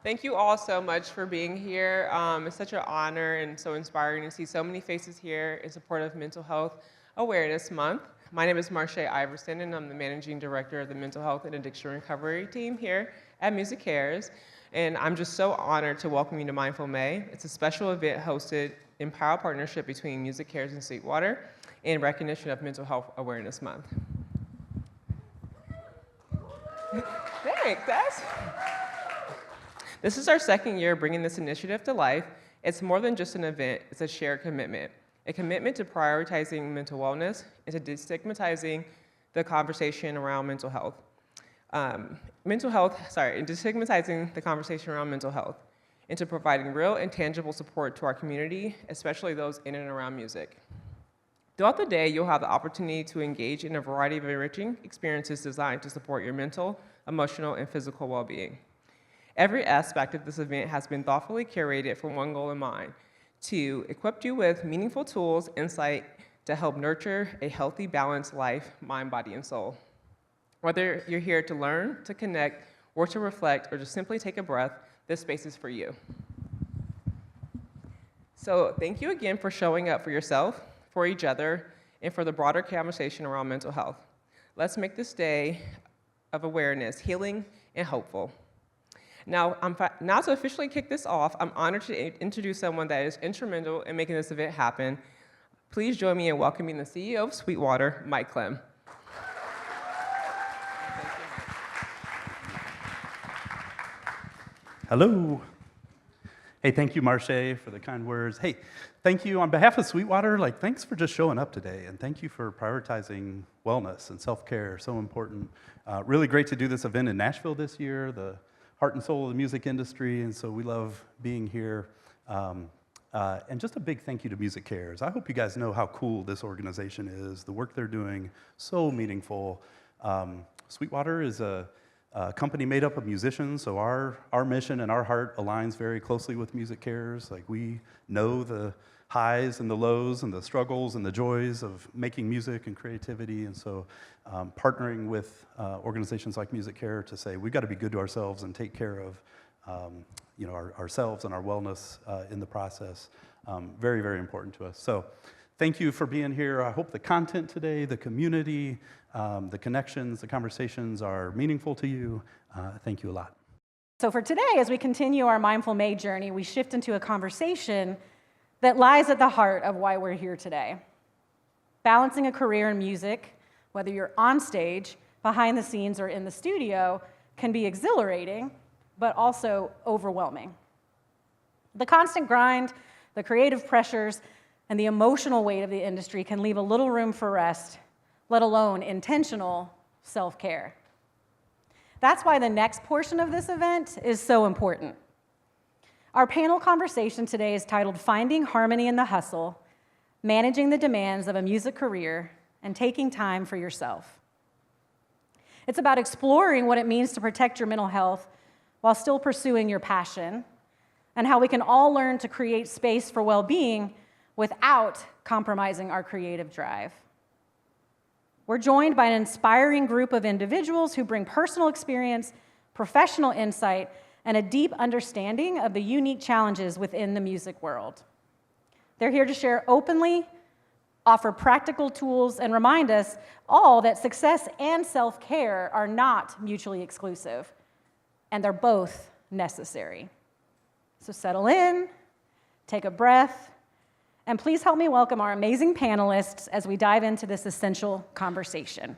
Thank you all so much for being here. It's such an honor and so inspiring to see so many faces here in support of Mental Health Awareness Month. My name is Marche Iverson, and I'm the Managing Director of the Mental Health and Addiction Recovery team here at MusiCares. And I'm just so honored to welcome you to Mindful May. It's a special event hosted in power partnership between MusiCares and Sweetwater in recognition of Mental Health Awareness Month. Thanks. This is our second year bringing this initiative to life. It's more than just an event, it's a shared commitment. A commitment to prioritizing mental wellness and to destigmatizing the conversation around mental health. And destigmatizing the conversation around mental health, and to providing real and tangible support to our community, especially those in and around music. Throughout the day, you'll have the opportunity to engage in a variety of enriching experiences designed to support your mental, emotional, and physical well-being. Every aspect of this event has been thoughtfully curated for one goal in mind: to equip you with meaningful tools, insight to help nurture a healthy, balanced life, mind, body, and soul. Whether you're here to learn, to connect, or to reflect, or just simply take a breath, this space is for you. So thank you again for showing up for yourself, for each other, and for the broader conversation around mental health. Let's make this day of awareness healing and hopeful. Now to officially kick this off, I'm honored to introduce someone that is instrumental in making this event happen. Please join me in welcoming the CEO of Sweetwater, Mike Clem. Hello. Hey, thank you, Marche, for the kind words. Hey, thank you on behalf of Sweetwater. Thanks for just showing up today, and thank you for prioritizing wellness and self-care. So important. Really great to do this event in Nashville this year, the heart and soul of the music industry, and so we love being here. And just a big thank you to MusiCares. I hope you guys know how cool this organization is. The work they're doing, so meaningful. Sweetwater is a company made up of musicians, so our mission and our heart aligns very closely with MusiCares. We know the highs and the lows and the struggles and the joys of making music and creativity, and so partnering with organizations like MusiCare to say we've got to be good to ourselves and take care of ourselves and our wellness in the process. Very, very important to us. So thank you for being here. I hope the content today, the community, the connections, the conversations are meaningful to you. Thank you a lot. So for today, as we continue our Mindful May journey, we shift into a conversation that lies at the heart of why we're here today. Balancing a career in music, whether you're on stage, behind the scenes, or in the studio, can be exhilarating, but also overwhelming. The constant grind, the creative pressures, and the emotional weight of the industry can leave a little room for rest, let alone intentional self-care. That's why the next portion of this event is so important. Our panel conversation today is titled Finding Harmony in the Hustle, Managing the Demands of a Music Career, and Taking Time for Yourself. It's about exploring what it means to protect your mental health while still pursuing your passion, and how we can all learn to create space for well-being without compromising our creative drive. We're joined by an inspiring group of individuals who bring personal experience, professional insight, and a deep understanding of the unique challenges within the music world. They're here to share openly, offer practical tools, and remind us all that success and self-care are not mutually exclusive, and they're both necessary. So settle in, take a breath, and please help me welcome our amazing panelists as we dive into this essential conversation.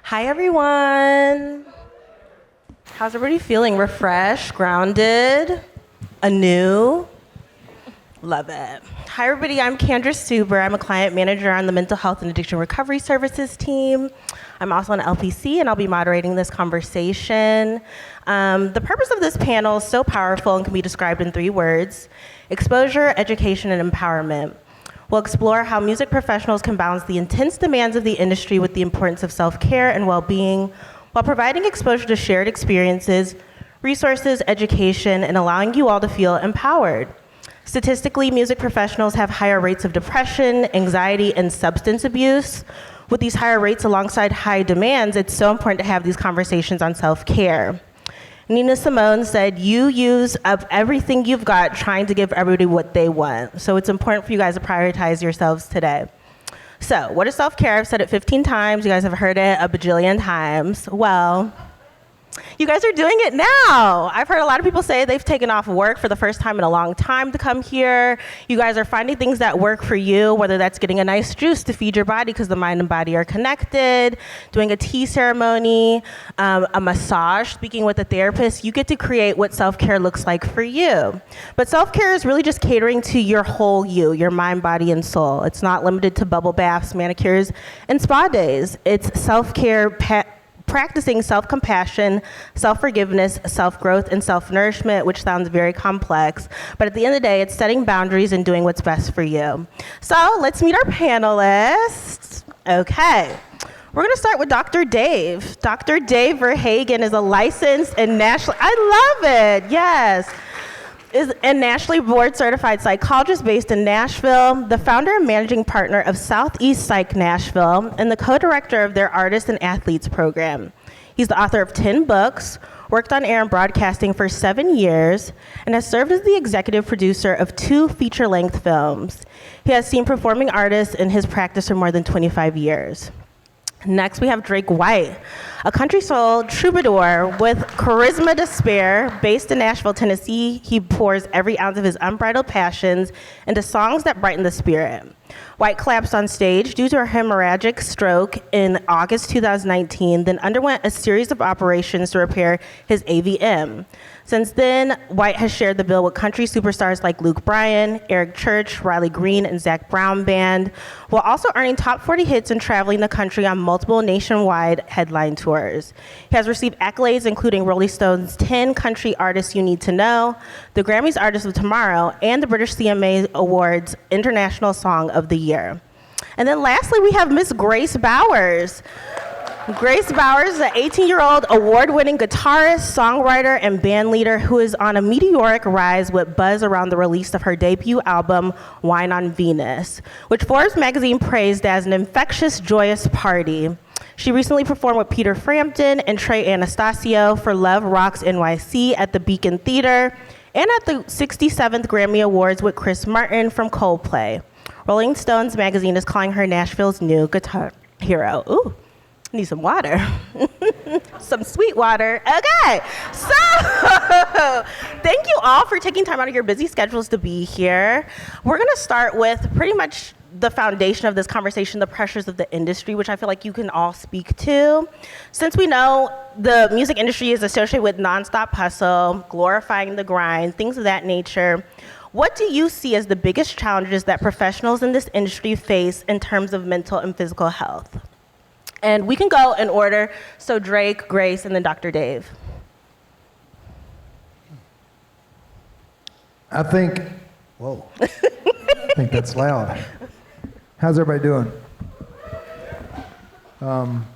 Hi, everyone. How's everybody feeling? Refreshed, grounded, anew? Love it. Hi, everybody. I'm Candress Suber. I'm a client manager on the Mental Health and Addiction Recovery Services team. I'm also an LPC, and I'll be moderating this conversation. The purpose of this panel is so powerful and can be described in 3 words: exposure, education, and empowerment. We'll explore how music professionals can balance the intense demands of the industry with the importance of self-care and well-being, while providing exposure to shared experiences, resources, education, and allowing you all to feel empowered. Statistically, music professionals have higher rates of depression, anxiety, and substance abuse. With these higher rates alongside high demands, it's so important to have these conversations on self-care. Nina Simone said, you use up everything you've got trying to give everybody what they want. So it's important for you guys to prioritize yourselves today. So what is self-care? I've said it 15 times. You guys have heard it a bajillion times. Well, you guys are doing it now. I've heard a lot of people say they've taken off work for the first time in a long time to come here. You guys are finding things that work for you, whether that's getting a nice juice to feed your body because the mind and body are connected, doing a tea ceremony, a massage, speaking with a therapist. You get to create what self-care looks like for you. But self-care is really just catering to your whole you, your mind, body, and soul. It's not limited to bubble baths, manicures, and spa days. It's self-care practicing self-compassion, self-forgiveness, self-growth, and self-nourishment, which sounds very complex. But at the end of the day, it's setting boundaries and doing what's best for you. So let's meet our panelists. Okay. We're going to start with Dr. Dave. Dr. Dave Verhaagen is a licensed and nationally, I love it, yes, is a nationally board certified psychologist based in Nashville, the founder and managing partner of Southeast Psych Nashville, and the co-director of their Artists and Athletes program. He's the author of 10 books, worked on air and broadcasting for 7 years, and has served as the executive producer of 2 feature-length films. He has seen performing artists in his practice for more than 25 years. Next, we have Drake White, a country soul troubadour with charisma to spare. Based in Nashville, Tennessee, he pours every ounce of his unbridled passions into songs that brighten the spirit. White collapsed on stage due to a hemorrhagic stroke in August 2019, then underwent a series of operations to repair his AVM. Since then, White has shared the bill with country superstars like Luke Bryan, Eric Church, Riley Green, and Zach Brown Band, while also earning top 40 hits and traveling the country on multiple nationwide headline tours. He has received accolades including Rolling Stone's 10 Country Artists You Need to Know, the Grammys Artist of Tomorrow, and the British CMA Awards International Song of the Year. And then lastly, we have Miss Grace Bowers. Grace Bowers is an 18-year-old award-winning guitarist, songwriter, and band leader who is on a meteoric rise with buzz around the release of her debut album, Wine on Venus, which Forbes magazine praised as an infectious, joyous party. She recently performed with Peter Frampton and Trey Anastasio for Love Rocks NYC at the Beacon Theater and at the 67th Grammy Awards with Chris Martin from Coldplay. Rolling Stones magazine is calling her Nashville's new guitar hero. Ooh. Need some water. Some sweet water. Okay, so thank you all for taking time out of your busy schedules to be here. We're gonna start with pretty much the foundation of this conversation, the pressures of the industry, which I feel like you can all speak to. Since we know the music industry is associated with nonstop hustle, glorifying the grind, things of that nature, what do you see as the biggest challenges that professionals in this industry face in terms of mental and physical health? And we can go in order, so Drake, Grace, and then Dr. Dave. I think, whoa, I think that's loud. How's everybody doing?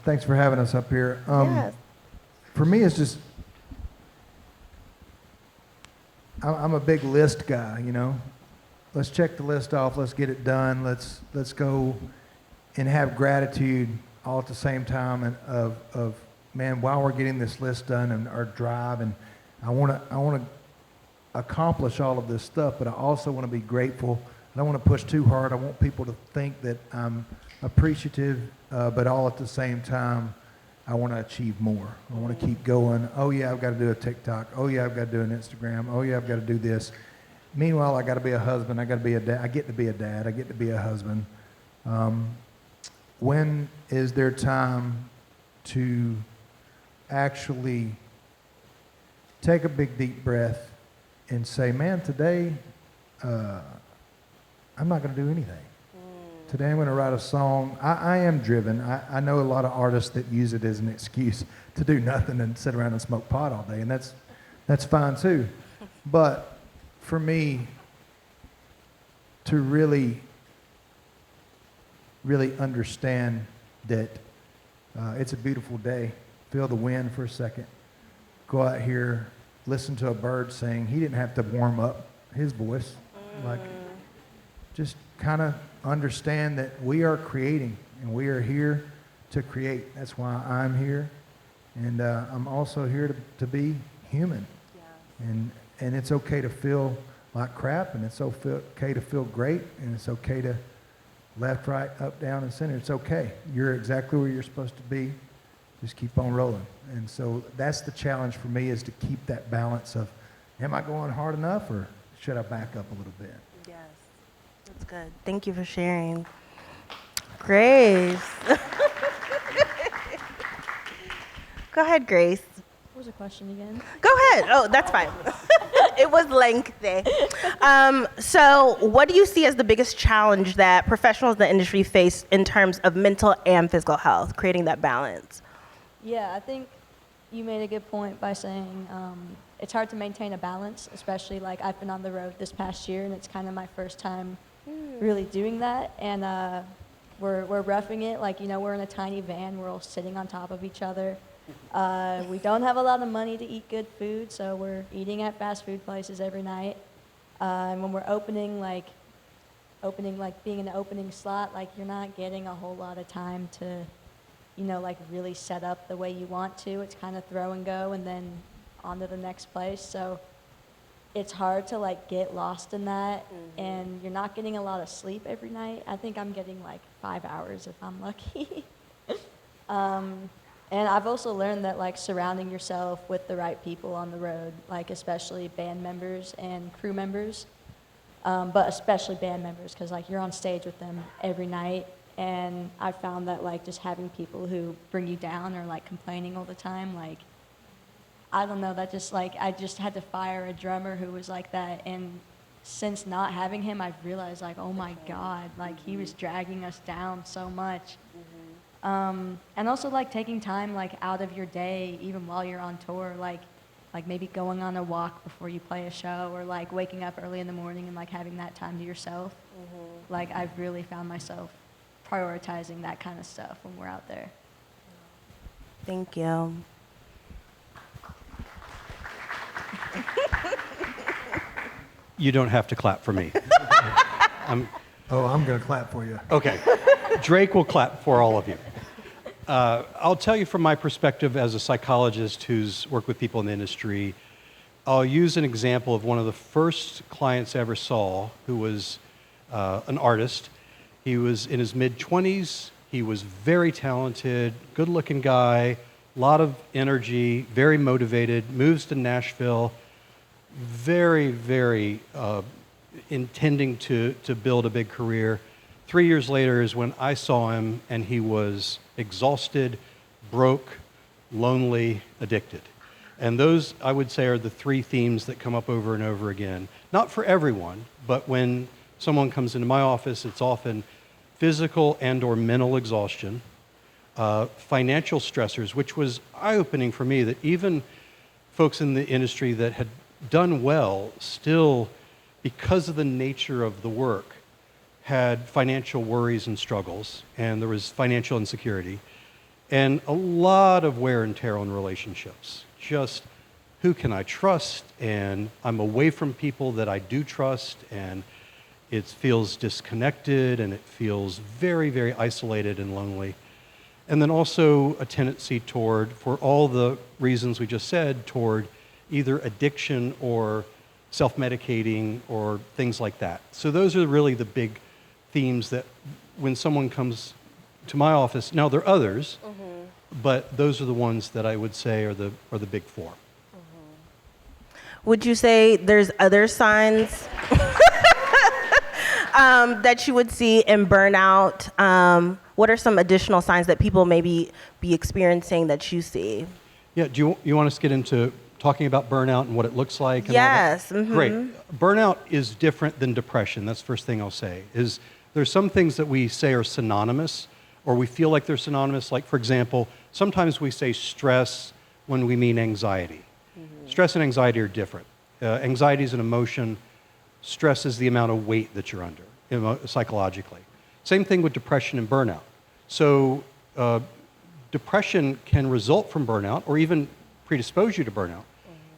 Thanks for having us up here. Yes. For me, it's just, I'm a big list guy, you know. Let's check the list off, let's get it done, let's go and have gratitude all at the same time, and of man, while we're getting this list done and our drive, and I want to accomplish all of this stuff, but I also want to be grateful. I don't want to push too hard. I want people to think that I'm appreciative, but all at the same time, I want to achieve more. I want to keep going. Oh yeah, I've got to do a TikTok. Oh yeah, I've got to do an Instagram. Oh yeah, I've got to do this. Meanwhile, I got to be a husband. I got to be a dad. I get to be a dad. I get to be a husband. When is there time to actually take a big deep breath and say, man, today I'm not going to do anything. Today I'm going to write a song. I am driven. I know a lot of artists that use it as an excuse to do nothing and sit around and smoke pot all day, and that's fine too. But for me, to really really understand that it's a beautiful day. Feel the wind for a second. Go out here, listen to a bird sing. He didn't have to warm up his voice. Like, just kind of understand that we are creating, and we are here to create. That's why I'm here. And I'm also here to be human. Yeah. And it's okay to feel like crap, and it's okay to feel great, and it's okay to left, right, up, down, and center. It's okay. You're exactly where you're supposed to be. Just keep on rolling. And so that's the challenge for me, is to keep that balance of, am I going hard enough, or should I back up a little bit? Yes, that's good. Thank you for sharing. Grace. Go ahead, Grace. What was the question again? Go ahead. Oh, that's fine. It was lengthy. So what do you see as the biggest challenge that professionals in the industry face in terms of mental and physical health, creating that balance? Yeah, I think you made a good point by saying it's hard to maintain a balance, especially like I've been on the road this past year, and it's kind of my first time really doing that. And we're roughing it. Like, we're in a tiny van. We're all sitting on top of each other. We don't have a lot of money to eat good food, so we're eating at fast food places every night. And when we're opening, being in the opening slot, like, you're not getting a whole lot of time to, really set up the way you want to. It's kind of throw and go and then on to the next place. So it's hard to, get lost in that. And you're not getting a lot of sleep every night. I think I'm getting, 5 hours if I'm lucky. And I've also learned that, surrounding yourself with the right people on the road, especially band members and crew members, but especially band members, because, you're on stage with them every night. And I found that, just having people who bring you down or, complaining all the time, I don't know, that just, I just had to fire a drummer who was like that. And since not having him, I've realized, oh, my God, he was dragging us down so much. And also, taking time, out of your day, even while you're on tour, like maybe going on a walk before you play a show, or, waking up early in the morning and, having that time to yourself. I've really found myself prioritizing that kind of stuff when we're out there. Thank you. You don't have to clap for me. I'm going to clap for you. Okay. Drake will clap for all of you. I'll tell you from my perspective as a psychologist who's worked with people in the industry, I'll use an example of one of the first clients I ever saw, who was an artist. He was in his mid-20s. He was very talented, good-looking guy, a lot of energy, very motivated, moves to Nashville, very, very intending to build a big career. 3 years later is when I saw him, and he was exhausted, broke, lonely, addicted. And those, I would say, are the three themes that come up over and over again. Not for everyone, but when someone comes into my office, it's often physical and or mental exhaustion, financial stressors, which was eye-opening for me that even folks in the industry that had done well still, because of the nature of the work, had financial worries and struggles, and there was financial insecurity, and a lot of wear and tear on relationships. Just, who can I trust? And I'm away from people that I do trust, and it feels disconnected, and it feels very, very isolated and lonely. And then also a tendency toward, for all the reasons we just said, toward either addiction or self-medicating or things like that. So those are really the big themes that when someone comes to my office, now there are others, but those are the ones that I would say are the big four. Would you say there's other signs that you would see in burnout? What are some additional signs that people may be experiencing that you see? Yeah, do you want us to get into talking about burnout and what it looks like? And Yes. all that? Great. Burnout is different than depression. That's the first thing I'll say. Is there's some things that we say are synonymous, or we feel like they're synonymous. Like, for example, sometimes we say stress when we mean anxiety. Stress and anxiety are different. Anxiety is an emotion. Stress is the amount of weight that you're under, psychologically. Same thing with depression and burnout. So depression can result from burnout or even predispose you to burnout,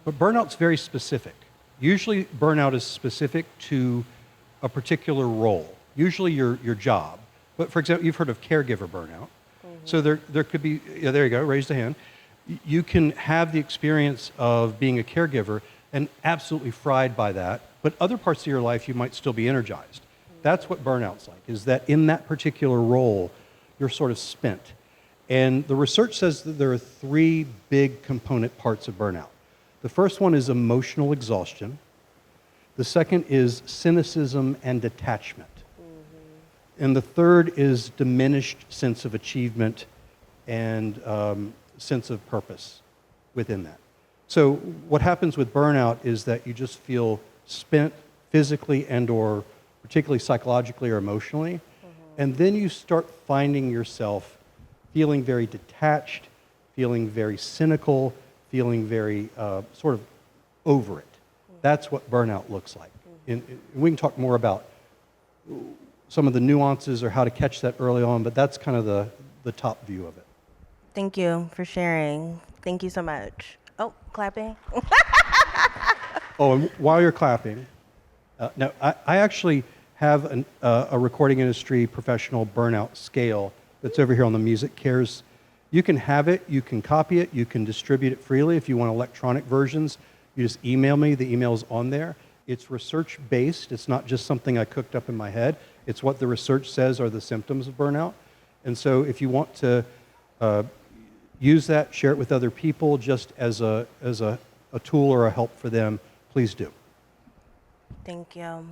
but burnout's very specific. Usually burnout is specific to a particular role, usually your job. But for example, you've heard of caregiver burnout. So there could be, yeah, there you go, raise the hand. You can have the experience of being a caregiver and absolutely fried by that, but other parts of your life you might still be energized. That's what burnout's like, is that in that particular role, you're sort of spent. And the research says that there are 3 big component parts of burnout. The first one is emotional exhaustion. The second is cynicism and detachment. And the third is diminished sense of achievement and sense of purpose within that. So what happens with burnout is that you just feel spent physically and or particularly psychologically or emotionally, and then you start finding yourself feeling very detached, feeling very cynical, feeling very sort of over it. That's what burnout looks like. And we can talk more about some of the nuances or how to catch that early on, but that's kind of the top view of it. Thank you for sharing. Thank you so much. Oh, clapping. Oh, and while you're clapping, now I actually have a recording industry professional burnout scale that's over here on the MusiCares. You can have it, you can copy it, you can distribute it freely. If you want electronic versions, you just email me. The email's on there. It's research-based. It's not just something I cooked up in my head. It's what the research says are the symptoms of burnout. And so if you want to use that, share it with other people just as a tool or a help for them, please do. Thank you.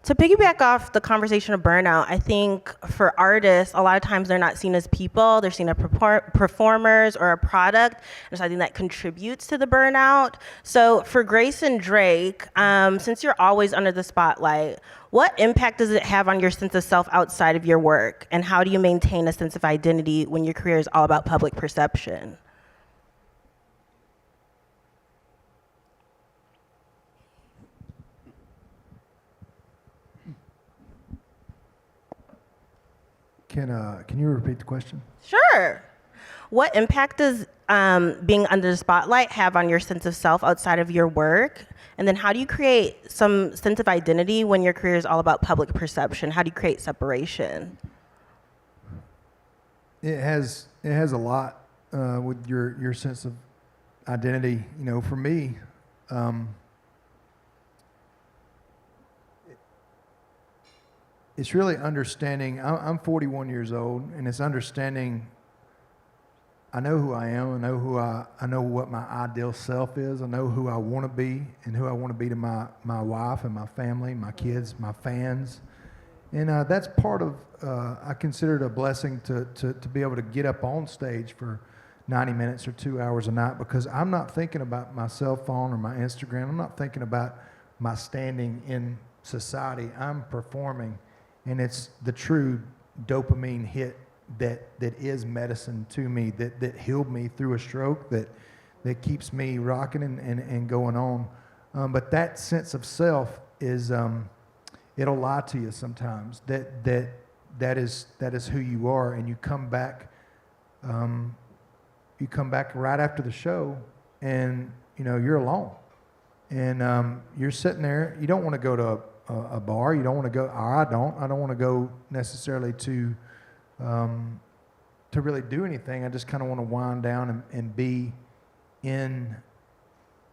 To piggyback off the conversation of burnout, I think for artists, a lot of times they're not seen as people, they're seen as performers or a product, and something that contributes to the burnout. So for Grace and Drake, since you're always under the spotlight, what impact does it have on your sense of self outside of your work? And how do you maintain a sense of identity when your career is all about public perception? Can you repeat the question? Sure. What impact does being under the spotlight have on your sense of self outside of your work? And then how do you create some sense of identity when your career is all about public perception? How do you create separation? It has a lot with your sense of identity. You know, for me, it's really understanding. I'm 41 years old, and it's understanding. I know who I am. I know what my ideal self is. I know who I want to be and who I want to be to my wife and my family, my kids, my fans, and that's part of. I consider it a blessing to be able to get up on stage for 90 minutes or 2 hours a night, because I'm not thinking about my cell phone or my Instagram. I'm not thinking about my standing in society. I'm performing. And it's the true dopamine hit that is medicine to me, that healed me through a stroke, that keeps me rocking and going on. But that sense of self is, it'll lie to you sometimes. That is who you are, and you come back. You come back right after the show, and you're alone, and you're sitting there. You don't want to go to a bar. You don't want to go, or I don't want to go necessarily to really do anything. I just kind of want to wind down and be in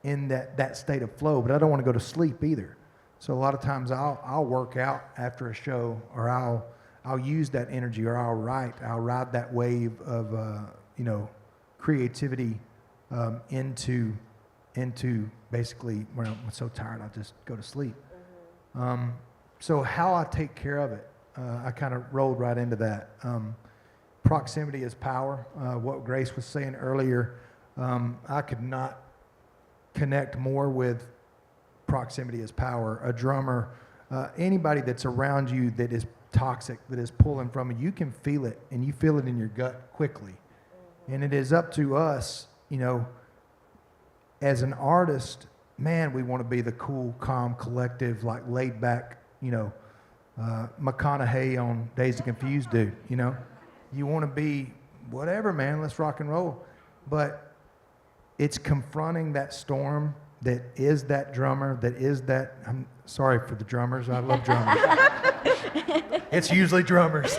that state of flow, but I don't want to go to sleep either. So a lot of times I'll work out after a show, or I'll use that energy, or I'll ride that wave of creativity into basically when I'm so tired I just go to sleep. So how I take care of it, I kind of rolled right into that. Proximity is power. What Grace was saying earlier, I could not connect more with proximity is power. A drummer, anybody that's around you that is toxic, that is pulling from you, you can feel it, and you feel it in your gut quickly. And it is up to us, as an artist, man, we want to be the cool, calm, collective, like laid back, McConaughey on Dazed and Confused dude, you know? You want to be whatever, man, let's rock and roll. But it's confronting that storm that is that drummer, that is that, I'm sorry for the drummers, I love drummers. It's usually drummers.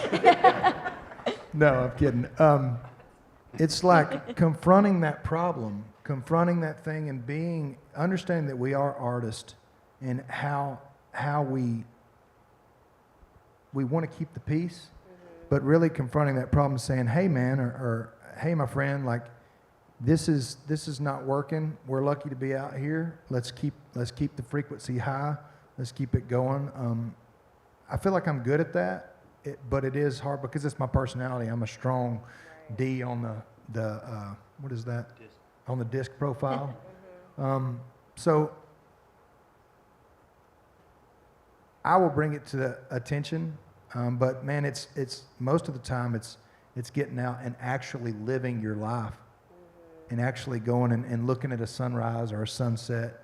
No, I'm kidding. It's like confronting that problem, confronting that thing, and understanding that we are artists, and how we want to keep the peace, but really confronting that problem, saying, "Hey, man," or "Hey, my friend, like this is not working. We're lucky to be out here. Let's keep the frequency high. Let's keep it going." I feel like I'm good at that, but it is hard because it's my personality. I'm a strong D on the what is that? Disc. On the disc profile. So I will bring it to the attention, but man, it's most of the time it's getting out and actually living your life, and actually going and looking at a sunrise or a sunset,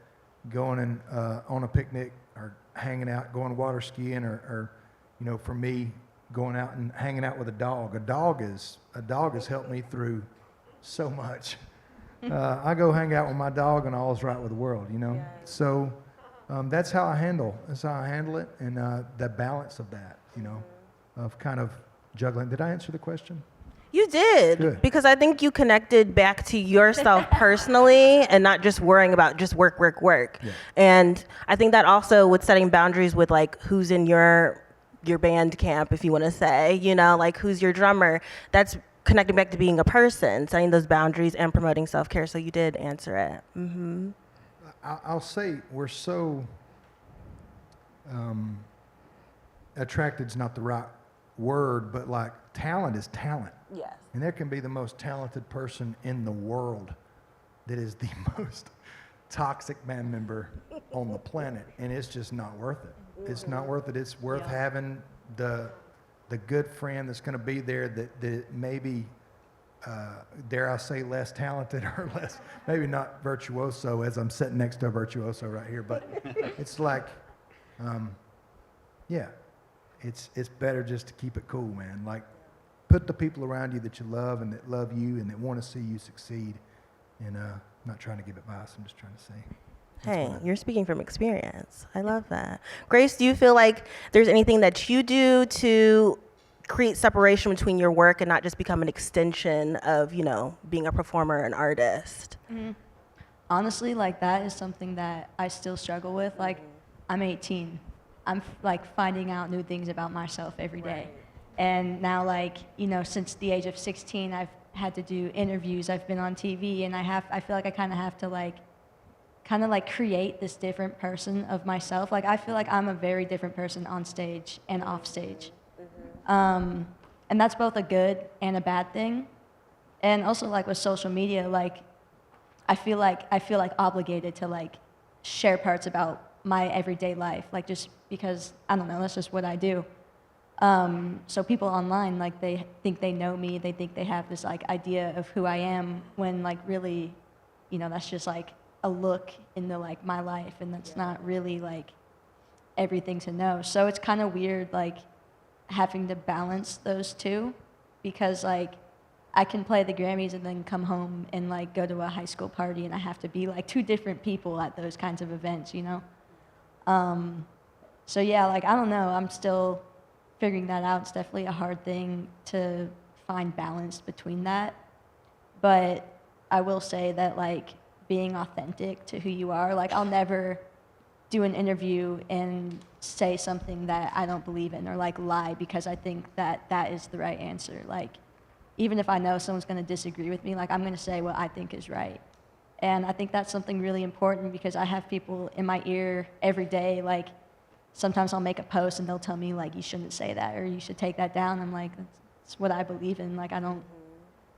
going and on a picnic or hanging out, going water skiing, or you know, for me, going out and hanging out with a dog. A dog has helped me through so much. I go hang out with my dog and all's right with the world, you know. Yeah. So that's how I handle it, and the balance of that, you know, of kind of juggling. Did I answer the question? You did. Good. Because I think you connected back to yourself personally and not just worrying about just work. Yeah. And I think that also with setting boundaries with like who's in your band camp, if you want to say, you know, like who's your drummer, that's connecting back to being a person, setting those boundaries and promoting self-care. So you did answer it. Mm-hmm. I'll say we're so attracted is not the right word, but like talent is talent. Yes. And there can be the most talented person in the world that is the most toxic band member on the planet, and it's just not worth it. It's not worth it. It's worth having the good friend that's going to be there that maybe, dare I say, less talented or less, maybe not virtuoso, as I'm sitting next to a virtuoso right here, but it's like, it's better just to keep it cool, man. Like, put the people around you that you love and that love you and that want to see you succeed. And I'm not trying to give advice. I'm just trying to say. Hey, you're speaking from experience. I love that. Grace, do you feel like there's anything that you do to create separation between your work and not just become an extension of, you know, being a performer, an artist? Mm-hmm. Honestly, like that is something that I still struggle with. Like, I'm 18. I'm like finding out new things about myself every day. Right. And now, like, you know, since the age of 16, I've had to do interviews. I've been on TV, and I feel like I kind of have to create this different person of myself. Like, I feel like I'm a very different person on stage and off stage. Mm-hmm. And that's both a good and a bad thing. And also, like, with social media, like, I feel like obligated to, like, share parts about my everyday life, like, just because, I don't know, that's just what I do. So people online, like, they think they know me, they think they have this, like, idea of who I am, when, like, really, you know, that's just, like, a look into, like, my life, and that's not really, like, everything to know. So it's kind of weird, like, having to balance those two, because, like, I can play the Grammys and then come home and, like, go to a high school party, and I have to be, like, two different people at those kinds of events, you know? So yeah, like, I don't know, I'm still figuring that out. It's definitely a hard thing to find balance between that. But I will say that, like, being authentic to who you are, like, I'll never do an interview and say something that I don't believe in, or, like, lie because I think that that is the right answer. Like, even if I know someone's going to disagree with me, like, I'm going to say what I think is right. And I think that's something really important, because I have people in my ear every day. Like, sometimes I'll make a post and they'll tell me, like, you shouldn't say that, or you should take that down. I'm like, that's what I believe in. Like, I'm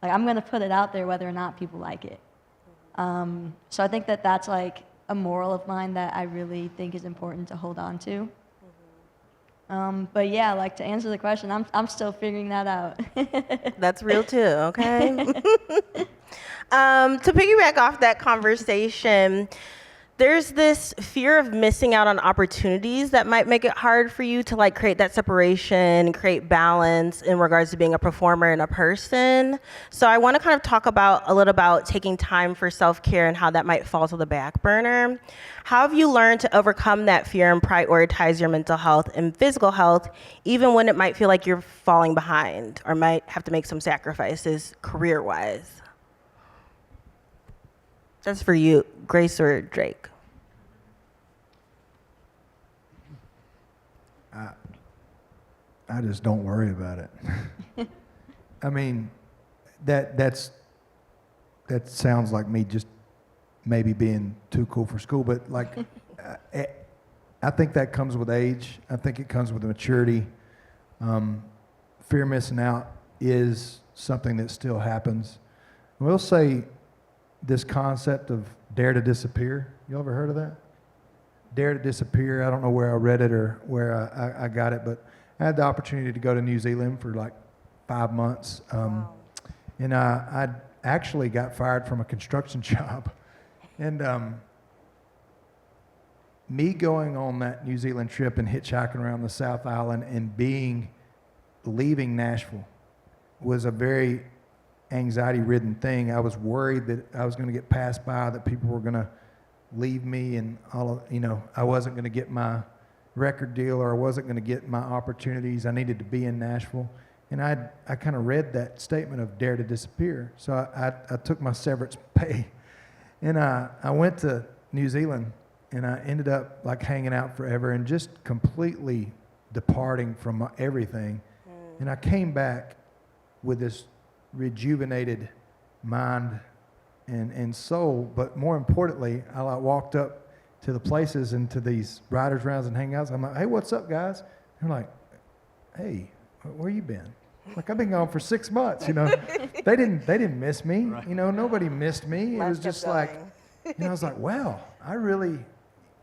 going to put it out there whether or not people like it. So I think that that's, like, a moral of mine that I really think is important to hold on to. But yeah, like, to answer the question, I'm still figuring that out. That's real too, okay? To piggyback off that conversation, there's this fear of missing out on opportunities that might make it hard for you to like create that separation, create balance in regards to being a performer and a person. So I want to kind of talk about a little about taking time for self-care and how that might fall to the back burner. How have you learned to overcome that fear and prioritize your mental health and physical health, even when it might feel like you're falling behind or might have to make some sacrifices career-wise? That's for you, Grace or Drake. I just don't worry about it. I mean, that sounds like me just maybe being too cool for school, but like, I think that comes with age. I think it comes with maturity. Fear of missing out is something that still happens. We'll say this concept of dare to disappear. You ever heard of that? Dare to disappear. I don't know where I read it or where I got it, but I had the opportunity to go to New Zealand for like 5 months. And I actually got fired from a construction job. And me going on that New Zealand trip and hitchhiking around the South Island and leaving Nashville was a very anxiety-ridden thing. I was worried that I was going to get passed by, that people were going to leave me, and I wasn't going to get my record deal, or I wasn't going to get my opportunities. I needed to be in Nashville. And I kind of read that statement of dare to disappear. So I took my severance pay, and I went to New Zealand, and I ended up like hanging out forever and just completely departing from everything. And I came back with this rejuvenated mind and soul, but more importantly, I like walked up to the places and to these writers' rounds and hangouts. I'm like, hey, what's up, guys? They're like, hey, where you been? Like, I've been gone for 6 months, They didn't miss me, right. Nobody missed me. It was just like, I was like, wow, I really,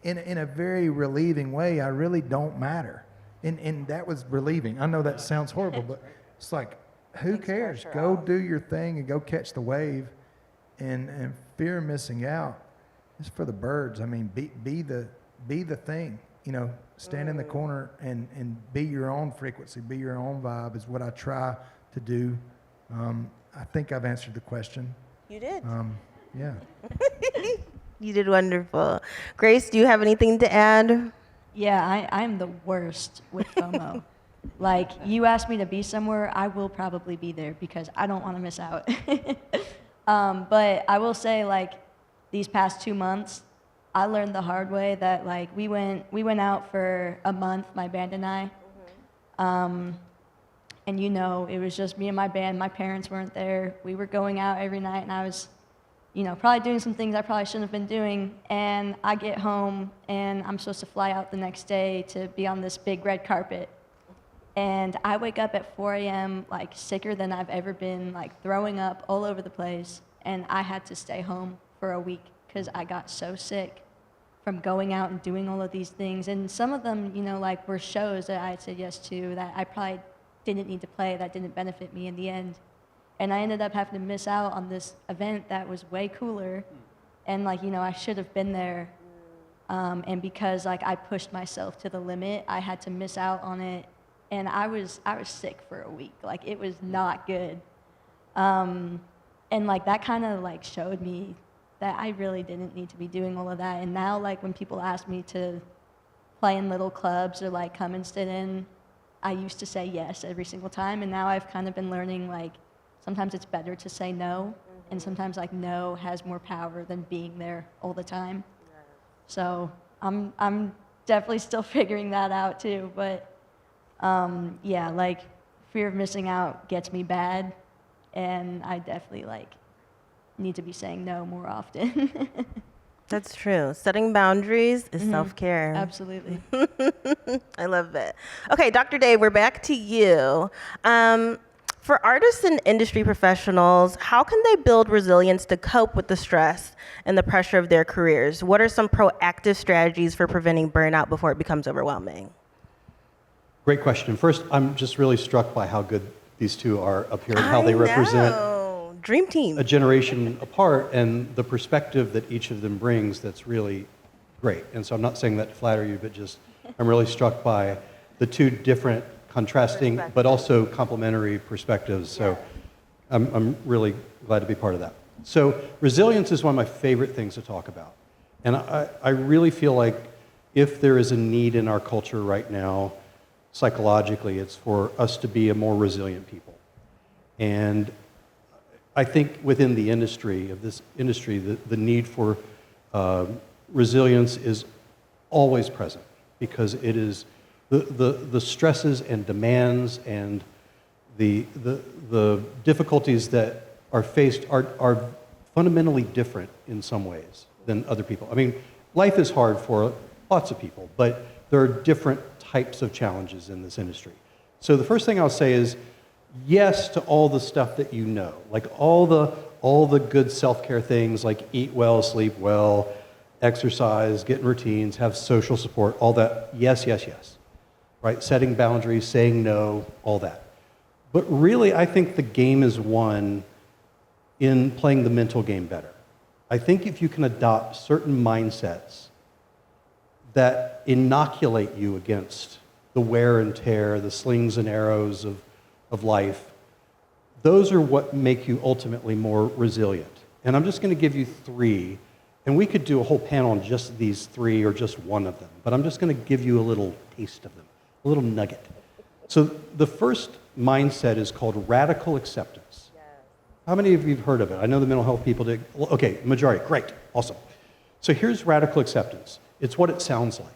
in a very relieving way, I really don't matter. And that was relieving. I know that sounds horrible, but it's like, who cares? Go do your thing and go catch the wave. And fear of missing out is for the birds. I mean, be the thing. Stand in the corner and be your own frequency, be your own vibe is what I try to do. I think I've answered the question. You did. Yeah. You did wonderful. Grace, do you have anything to add? Yeah, I'm the worst with FOMO. Like, you ask me to be somewhere, I will probably be there because I don't want to miss out. But I will say, like, these past 2 months, I learned the hard way that, like, we went out for a month, my band and I. And it was just me and my band. My parents weren't there. We were going out every night, and I was, probably doing some things I probably shouldn't have been doing. And I get home, and I'm supposed to fly out the next day to be on this big red carpet. And I wake up at 4 a.m., like, sicker than I've ever been, like, throwing up all over the place. And I had to stay home for a week because I got so sick from going out and doing all of these things. And some of them, like, were shows that I had said yes to that I probably didn't need to play, that didn't benefit me in the end. And I ended up having to miss out on this event that was way cooler. And, like, I should have been there. And because, like, I pushed myself to the limit, I had to miss out on it. And I was sick for a week. Like, it was not good. And, like, that kind of, like, showed me that I really didn't need to be doing all of that. And now, like, when people ask me to play in little clubs or, like, come and sit in, I used to say yes every single time. And now I've kind of been learning, like, sometimes it's better to say no. And sometimes, like, no has more power than being there all the time. So I'm definitely still figuring that out, too. But yeah, like, fear of missing out gets me bad, and I definitely, like, need to be saying no more often. That's true. Setting boundaries is self-care. Absolutely. I love it. Okay, Dr. Dave, we're back to you. For artists and industry professionals, how can they build resilience to cope with the stress and the pressure of their careers? What are some proactive strategies for preventing burnout before it becomes overwhelming? Great question. First, I'm just really struck by how good these two are up here and how they represent Dream team. a generation apart and the perspective that each of them brings that's really great. And so I'm not saying that to flatter you, but just I'm really struck by the two different contrasting but also complementary perspectives. So I'm really glad to be part of that. So resilience is one of my favorite things to talk about. And I really feel like if there is a need in our culture right now, psychologically, it's for us to be a more resilient people. And I think within the industry, the need for resilience is always present because it is the stresses and demands and the difficulties that are faced are fundamentally different in some ways than other people. I mean, life is hard for lots of people, but there are different types of challenges in this industry. So the first thing I'll say is yes to all the stuff that you know, like all the good self-care things like eat well, sleep well, exercise, get in routines, have social support, all that. Yes, yes, yes. Right? Setting boundaries, saying no, all that. But really, I think the game is won in playing the mental game better. I think if you can adopt certain mindsets that inoculate you against the wear and tear, the slings and arrows of life, those are what make you ultimately more resilient. And I'm just going to give you three, and we could do a whole panel on just these three or just one of them, but I'm just going to give you a little taste of them, a little nugget. So the first mindset is called radical acceptance. How many of you have heard of it? I know the mental health people did. Okay, majority, great, awesome. So here's radical acceptance. It's what it sounds like.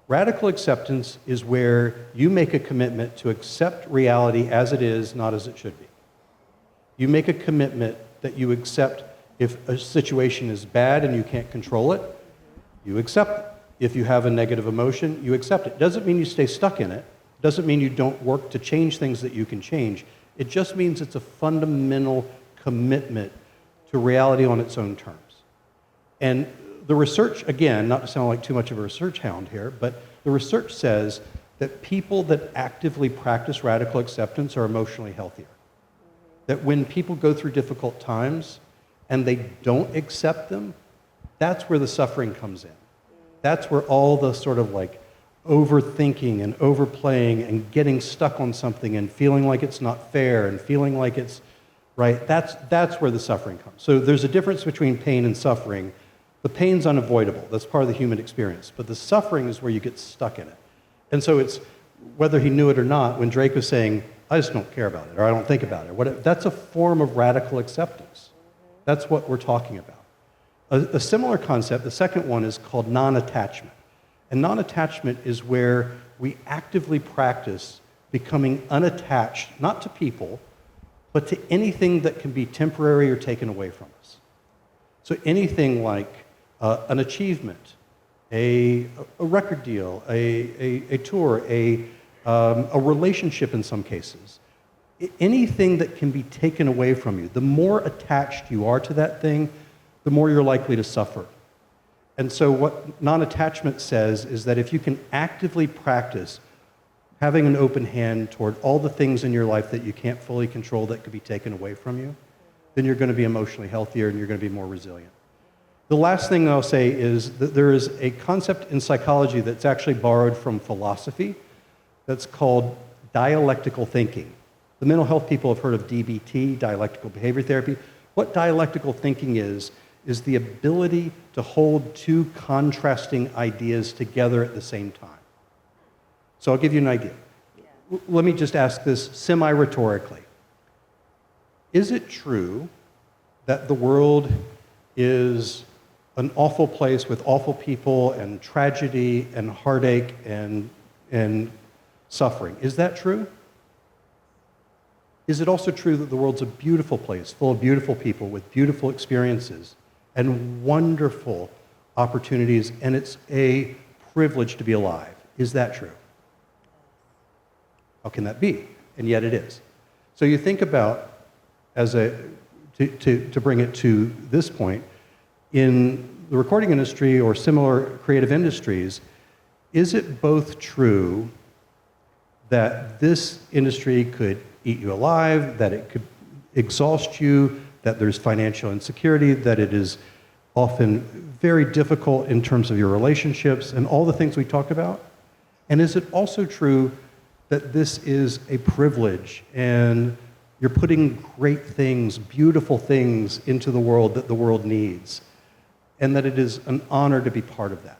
Radical acceptance is where you make a commitment to accept reality as it is, not as it should be. You make a commitment that you accept if a situation is bad and you can't control it, you accept it. If you have a negative emotion, you accept it. Doesn't mean you stay stuck in it. Doesn't mean you don't work to change things that you can change. It just means it's a fundamental commitment to reality on its own terms. And the research, again, not to sound like too much of a research hound here, but the research says that people that actively practice radical acceptance are emotionally healthier. That when people go through difficult times and they don't accept them, that's where the suffering comes in. That's where all the sort of like overthinking and overplaying and getting stuck on something and feeling like it's not fair and feeling like it's right, that's where the suffering comes. So there's a difference between pain and suffering. The pain's unavoidable. That's part of the human experience. But the suffering is where you get stuck in it. And so it's, whether he knew it or not, when Drake was saying, I just don't care about it, or I don't think about it, that's a form of radical acceptance. That's what we're talking about. A similar concept, the second one, is called non-attachment. And non-attachment is where we actively practice becoming unattached, not to people, but to anything that can be temporary or taken away from us. So anything like an achievement, a record deal, a tour, a relationship in some cases, anything that can be taken away from you, the more attached you are to that thing, the more you're likely to suffer. And so what non-attachment says is that if you can actively practice having an open hand toward all the things in your life that you can't fully control that could be taken away from you, then you're going to be emotionally healthier and you're going to be more resilient. The last thing I'll say is that there is a concept in psychology that's actually borrowed from philosophy that's called dialectical thinking. The mental health people have heard of DBT, dialectical behavior therapy. What dialectical thinking is the ability to hold two contrasting ideas together at the same time. So I'll give you an idea. Let me just ask this semi-rhetorically. Is it true that the world is an awful place with awful people and tragedy and heartache and suffering? Is that true? Is it also true that the world's a beautiful place, full of beautiful people with beautiful experiences and wonderful opportunities, and it's a privilege to be alive? Is that true? How can that be? And yet it is. So you think about, to bring it to this point, in the recording industry or similar creative industries, is it both true that this industry could eat you alive, that it could exhaust you, that there's financial insecurity, that it is often very difficult in terms of your relationships and all the things we talked about? And is it also true that this is a privilege and you're putting great things, beautiful things into the world that the world needs, and that it is an honor to be part of that?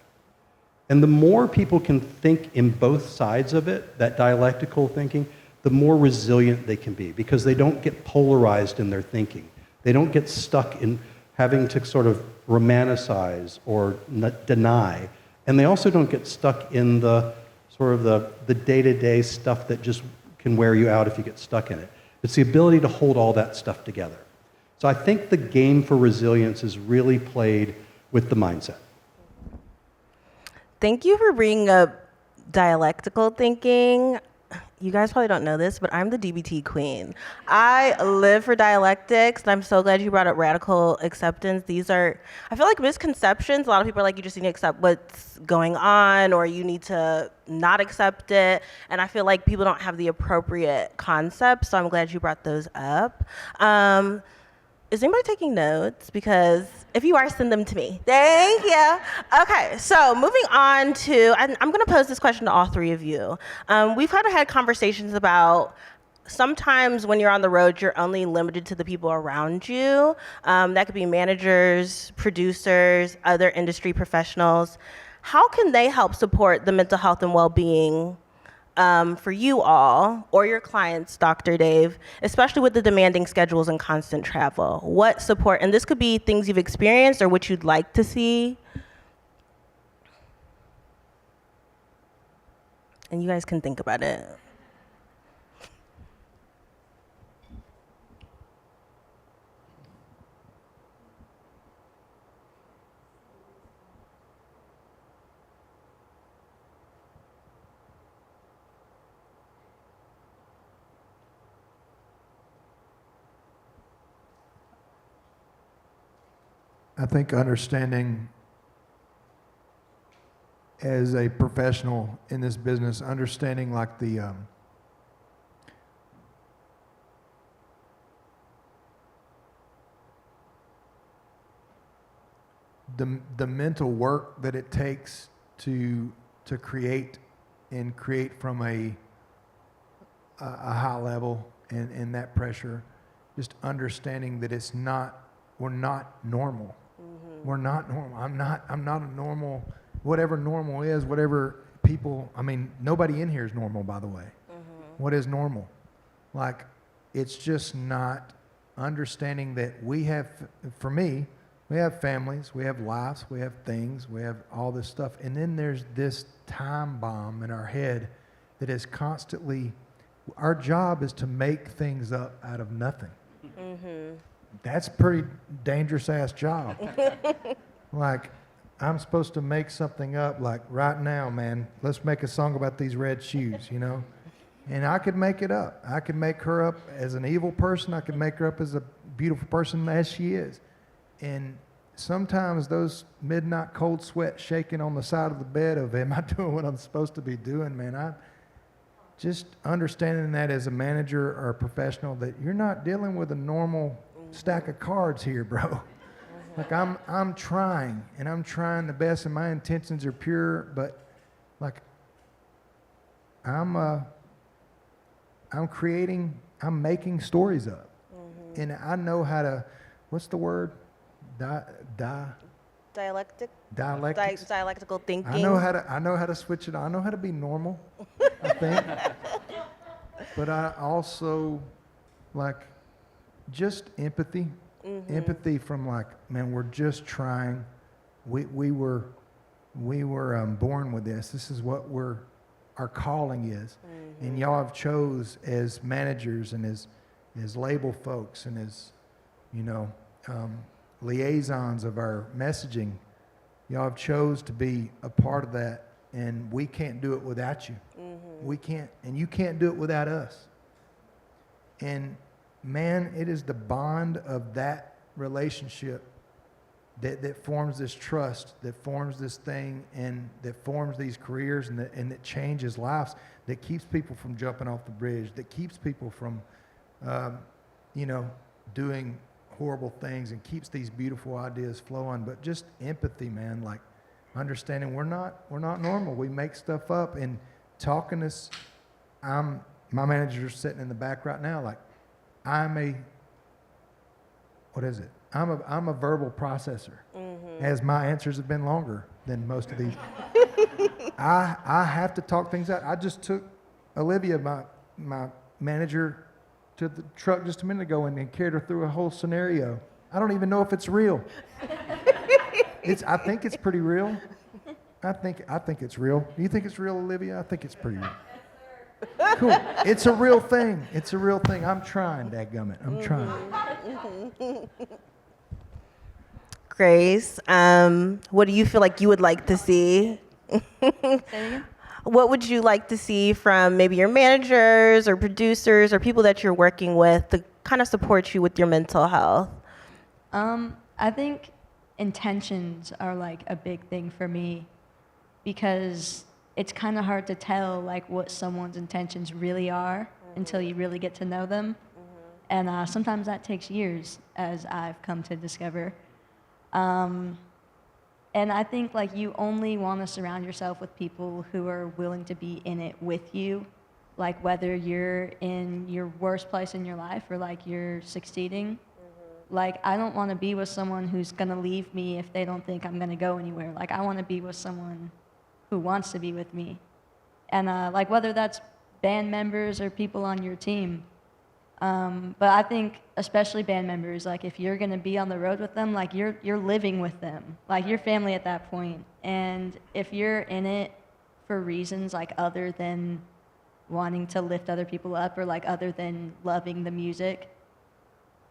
And the more people can think in both sides of it, that dialectical thinking, the more resilient they can be, because they don't get polarized in their thinking. They don't get stuck in having to sort of romanticize or deny. And they also don't get stuck in the sort of the day-to-day stuff that just can wear you out if you get stuck in it. It's the ability to hold all that stuff together. So I think the game for resilience is really played with the mindset. Thank you for bringing up dialectical thinking. You guys probably don't know this, but I'm the DBT queen. I live for dialectics, and I'm so glad you brought up radical acceptance. These are, I feel like, misconceptions. A lot of people are like, you just need to accept what's going on, or you need to not accept it. And I feel like people don't have the appropriate concepts, so I'm glad you brought those up. Is anybody taking notes? Because if you are, send them to me. Thank you. Okay, so moving on to, I'm going to pose this question to all three of you. We've kind of had conversations about sometimes when you're on the road, you're only limited to the people around you. That could be managers, producers, other industry professionals. How can they help support the mental health and well-being for you all or your clients, Dr. Dave, especially with the demanding schedules and constant travel? What support, and this could be things you've experienced or what you'd like to see. And you guys can think about it. I think understanding as a professional in this business, understanding like the mental work that it takes to create and create from a high level and that pressure, just understanding that it's not, we're not normal. We're not normal. I'm not a normal, whatever normal is, whatever people, I mean, nobody in here is normal, by the way. What is normal? Like, it's just not understanding that we have, for me, we have families, we have lives, we have things, we have all this stuff. And then there's this time bomb in our head that is constantly, our job is to make things up out of nothing. That's a pretty dangerous ass job. Like, I'm supposed to make something up, like right now, man, let's make a song about these red shoes, you know? And I could make it up. I could make her up as an evil person. I could make her up as a beautiful person as she is. And sometimes those midnight cold sweats shaking on the side of the bed of, am I doing what I'm supposed to be doing, man? I just understanding that as a manager or a professional, that you're not dealing with a normal stack of cards here, bro. Like, I'm trying, and I'm trying the best, and my intentions are pure, but like, I'm making stories up. And I know how to, what's the word? Dialectical thinking. I know how to switch it on. I know how to be normal, I think. But I also, like, just empathy. Empathy from, like, man, we're just trying. We were born with this. This is what our calling is. And y'all have chose as managers and as label folks and as, you know, liaisons of our messaging. Y'all have chose to be a part of that, and we can't do it without you. We can't, and you can't do it without us. And man, it is the bond of that relationship that forms this trust, that forms this thing, and that forms these careers, and that changes lives, that keeps people from jumping off the bridge, that keeps people from, you know, doing horrible things and keeps these beautiful ideas flowing. But just empathy, man, like understanding we're not normal. We make stuff up and talking this. My manager's sitting in the back right now. Like I'm a verbal processor. As my answers have been longer than most of these. I have to talk things out. I just took Olivia, my manager, to the truck just a minute ago and carried her through a whole scenario. I don't even know if it's real. I think it's pretty real. I think it's real. Do you think it's real, Olivia? I think it's pretty real. Cool. It's a real thing. It's a real thing. I'm trying, dadgummit. I'm trying. Grace, what do you feel like you would like to see? What would you like to see from maybe your managers or producers or people that you're working with to kind of support you with your mental health? I think intentions are like a big thing for me because it's kind of hard to tell like what someone's intentions really are until you really get to know them. And sometimes that takes years, as I've come to discover. And I think like you only want to surround yourself with people who are willing to be in it with you, like whether you're in your worst place in your life or like you're succeeding. Like I don't want to be with someone who's going to leave me if they don't think I'm going to go anywhere. Like I want to be with someone who wants to be with me. And like whether that's band members or people on your team. But I think especially band members, like if you're going to be on the road with them, like you're living with them, like you're family at that point. And if you're in it for reasons like other than wanting to lift other people up or like other than loving the music,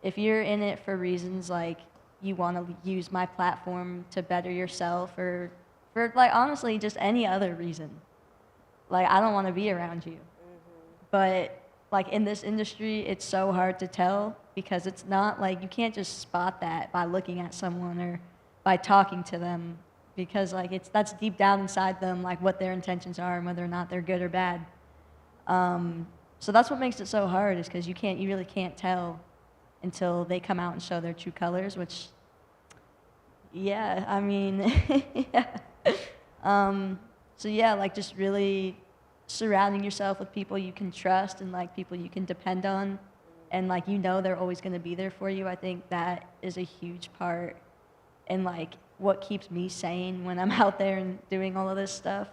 if you're in it for reasons like you want to use my platform to better yourself or for like honestly just any other reason, like I don't want to be around you. But like in this industry, it's so hard to tell because it's not like you can't just spot that by looking at someone or by talking to them because like that's deep down inside them, like what their intentions are and whether or not they're good or bad. So that's what makes it so hard is because you really can't tell until they come out and show their true colors, which, yeah, I mean, yeah. So yeah, like just really surrounding yourself with people you can trust and like people you can depend on and like they're always going to be there for you. I think that is a huge part in like what keeps me sane when I'm out there and doing all of this stuff.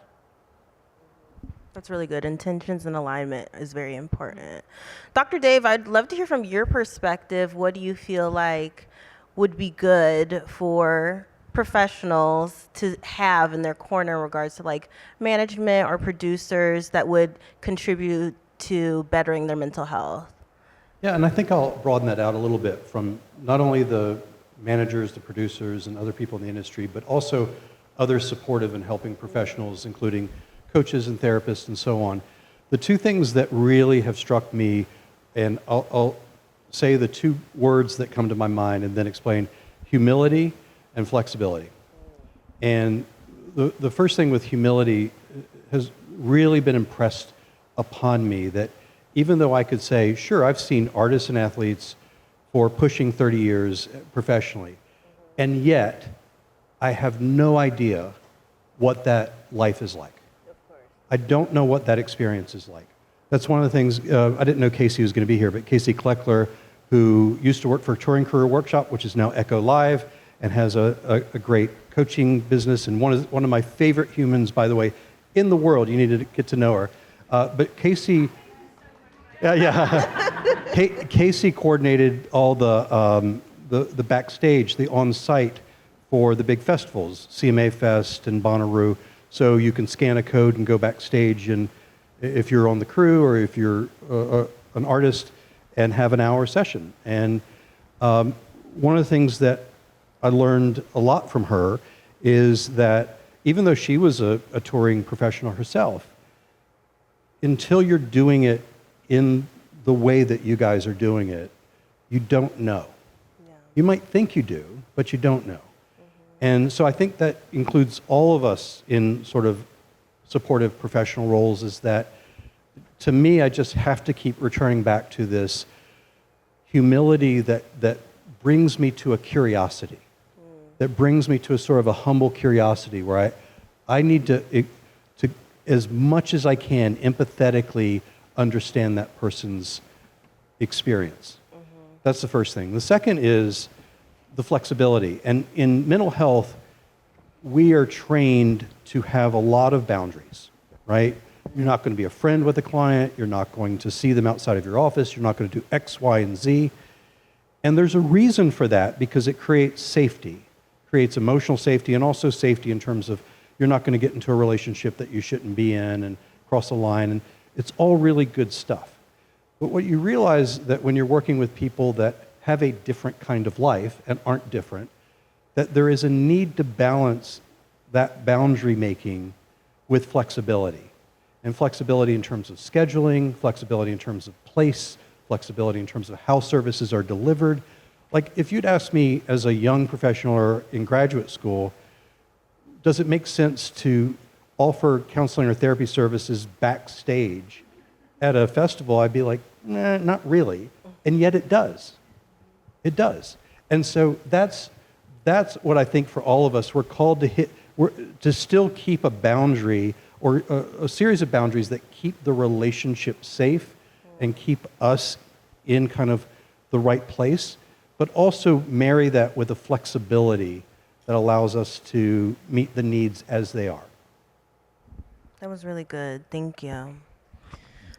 That's really good. Intentions and alignment is very important. Dr. Dave, I'd love to hear from your perspective. What do you feel like would be good for professionals to have in their corner in regards to like management or producers that would contribute to bettering their mental health? Yeah, and I think I'll broaden that out a little bit from not only the managers, the producers, and other people in the industry, but also other supportive and helping professionals, including coaches and therapists and so on. The two things that really have struck me, and I'll say the two words that come to my mind and then explain: humility and flexibility. And the first thing with humility has really been impressed upon me that even though I could say, sure, I've seen artists and athletes for pushing 30 years professionally, and yet I have no idea what that life is like. I don't know what that experience is like. That's one of the things, I didn't know Casey was going to be here, but Casey Kleckler, who used to work for Touring Career Workshop, which is now Echo Live, and has a great coaching business, and one of my favorite humans, by the way, in the world. You need to get to know her. But Casey, Casey coordinated all the backstage, the on-site for the big festivals, CMA Fest and Bonnaroo. So you can scan a code and go backstage, and if you're on the crew or if you're an artist, and have an hour session. And one of the things that I learned a lot from her is that even though she was a touring professional herself, until you're doing it in the way that you guys are doing it, you don't know. Yeah. You might think you do, but you don't know. Mm-hmm. And so I think that includes all of us in sort of supportive professional roles, is that to me, I just have to keep returning back to this humility that brings me to a curiosity, that brings me to a sort of a humble curiosity where I need to, as much as I can, empathetically understand that person's experience. That's the first thing. The second is the flexibility. And in mental health, we are trained to have a lot of boundaries, right? You're not going to be a friend with a client. You're not going to see them outside of your office. You're not going to do X, Y, and Z. And there's a reason for that because it creates safety, creates emotional safety, and also safety in terms of you're not going to get into a relationship that you shouldn't be in and cross a line. And it's all really good stuff. But what you realize that when you're working with people that have a different kind of life and aren't different, that there is a need to balance that boundary making with flexibility. And flexibility in terms of scheduling, flexibility in terms of place, flexibility in terms of how services are delivered. Like if you'd asked me as a young professional or in graduate school, does it make sense to offer counseling or therapy services backstage at a festival? I'd be like, nah, not really. And yet it does. It does. And so that's what I think for all of us, we're called to still keep a boundary or a series of boundaries that keep the relationship safe and keep us in kind of the right place, but also marry that with a flexibility that allows us to meet the needs as they are. That was really good. Thank you.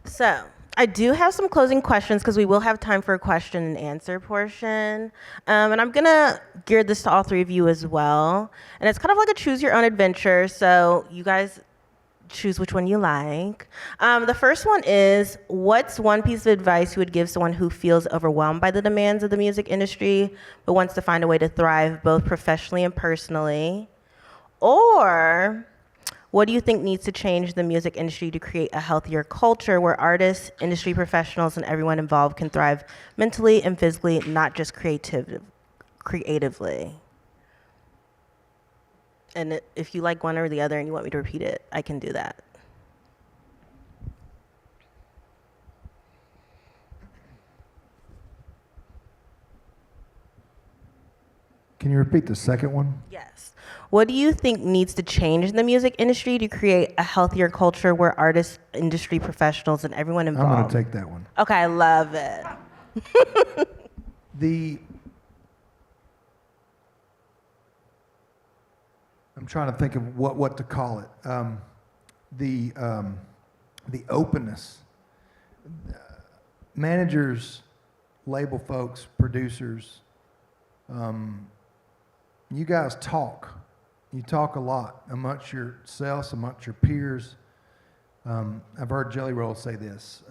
So I do have some closing questions because we will have time for a question and answer portion. And I'm going to gear this to all three of you as well. And it's kind of like a choose your own adventure. So you guys choose which one you like. The first one is, what's one piece of advice you would give someone who feels overwhelmed by the demands of the music industry, but wants to find a way to thrive both professionally and personally? Or what do you think needs to change the music industry to create a healthier culture where artists, industry professionals, and everyone involved can thrive mentally and physically, not just creatively? And if you like one or the other and you want me to repeat it, I can do that. Can you repeat the second one? Yes. What do you think needs to change in the music industry to create a healthier culture where artists, industry professionals, and everyone involved? I'm going to take that one. Okay, I love it. I'm trying to think of what to call it. The openness. Managers, label folks, producers, you guys talk. You talk a lot amongst yourselves, amongst your peers. I've heard Jelly Roll say this.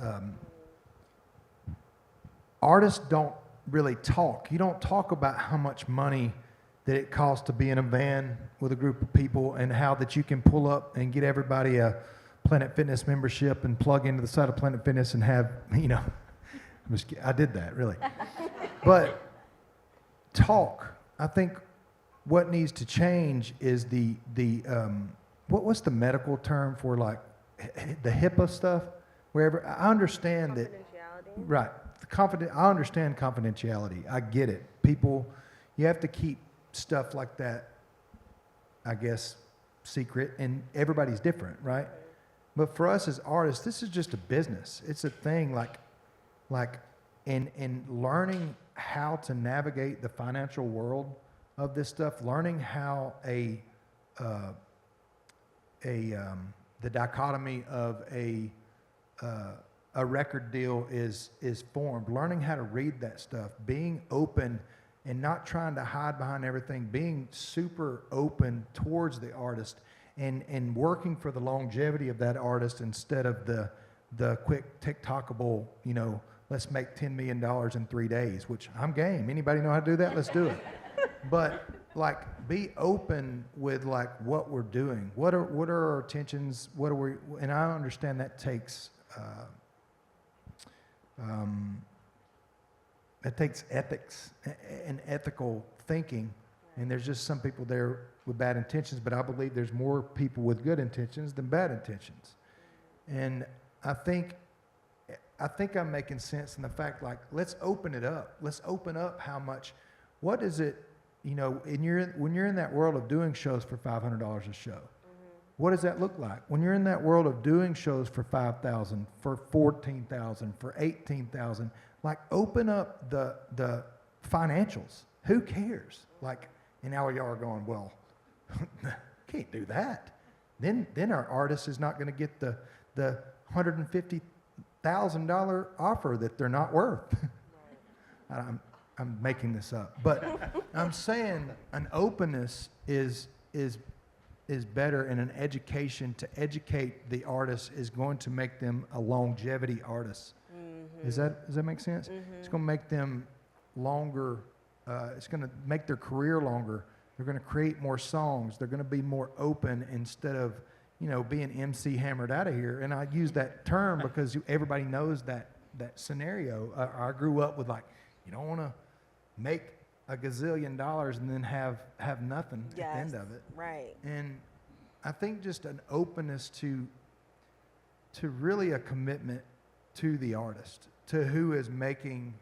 Artists don't really talk. You don't talk about how much money that it costs to be in a van with a group of people and how that you can pull up and get everybody a Planet Fitness membership and plug into the side of Planet Fitness and have, I did that, really. But talk. I think what needs to change is what's the medical term for like the HIPAA stuff? Wherever I understand that. Right. I understand confidentiality. I get it. People, you have to keep stuff like that, I guess, secret, and everybody's different, right? But for us as artists, this is just a business. It's a thing like in learning how to navigate the financial world of this stuff, learning how the dichotomy of a record deal is formed, learning how to read that stuff, being open and not trying to hide behind everything, being super open towards the artist and working for the longevity of that artist instead of the quick TikTokable, let's make $10 million in 3 days, which I'm game. Anybody know how to do that? Let's do it. But be open with what we're doing. What are our intentions? And I understand that takes ethics and ethical thinking, and there's just some people there with bad intentions, but I believe there's more people with good intentions than bad intentions. And I think I'm making sense in the fact, let's open it up. Let's open up how much what is it, you know, when you're in that world of doing shows for $500 a show, what does that look like? When you're in that world of doing shows for $5,000, for $14,000, for $18,000, like open up the financials. Who cares? Like, and now y'all are going, well, can't do that. Then our artist is not going to get the $150,000 offer that they're not worth. I'm making this up, but I'm saying an openness is better, and an education to educate the artist is going to make them a longevity artist. Does that make sense? It's going to make them longer. It's going to make their career longer. They're going to create more songs. They're going to be more open instead of, you know, being MC hammered out of here. And I use that term because everybody knows that scenario. I grew up with, like, you don't want to make a gazillion dollars and then have nothing at the end of it. Right. And I think just an openness to really a commitment to the artist, to who is making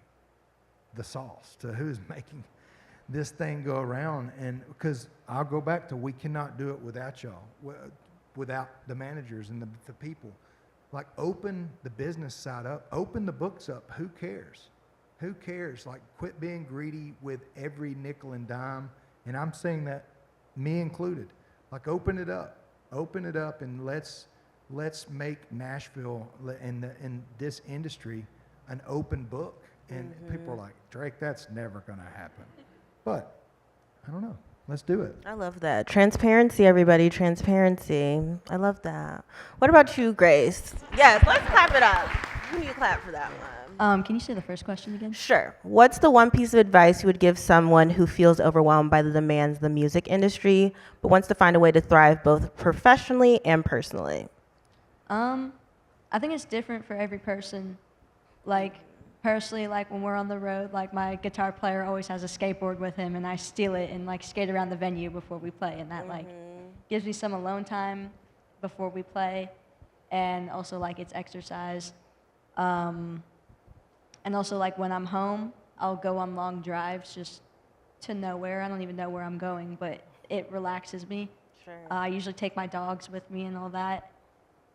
the sauce, to who is making this thing go around. And because I'll go back to, we cannot do it without y'all, without the managers and the people. Like, open the business side up, open the books up. Who cares? Who cares? Like, quit being greedy with every nickel and dime. And I'm saying that, me included. Like, open it up, and let's make Nashville and this industry an open book. And people are like, Drake, that's never going to happen. But I don't know. Let's do it. I love that. Transparency, everybody. Transparency. I love that. What about you, Grace? Yes, let's clap it up. You need to clap for that one. Can you say the first question again? Sure. What's the one piece of advice you would give someone who feels overwhelmed by the demands of the music industry, but wants to find a way to thrive both professionally and personally? I think it's different for every person. Like, personally, like, when we're on the road, like, my guitar player always has a skateboard with him, and I steal it and, like, skate around the venue before we play, and that, like, gives me some alone time before we play, and also, like, it's exercise. And also, like, when I'm home, I'll go on long drives just to nowhere. I don't even know where I'm going, but it relaxes me. Sure. I usually take my dogs with me and all that.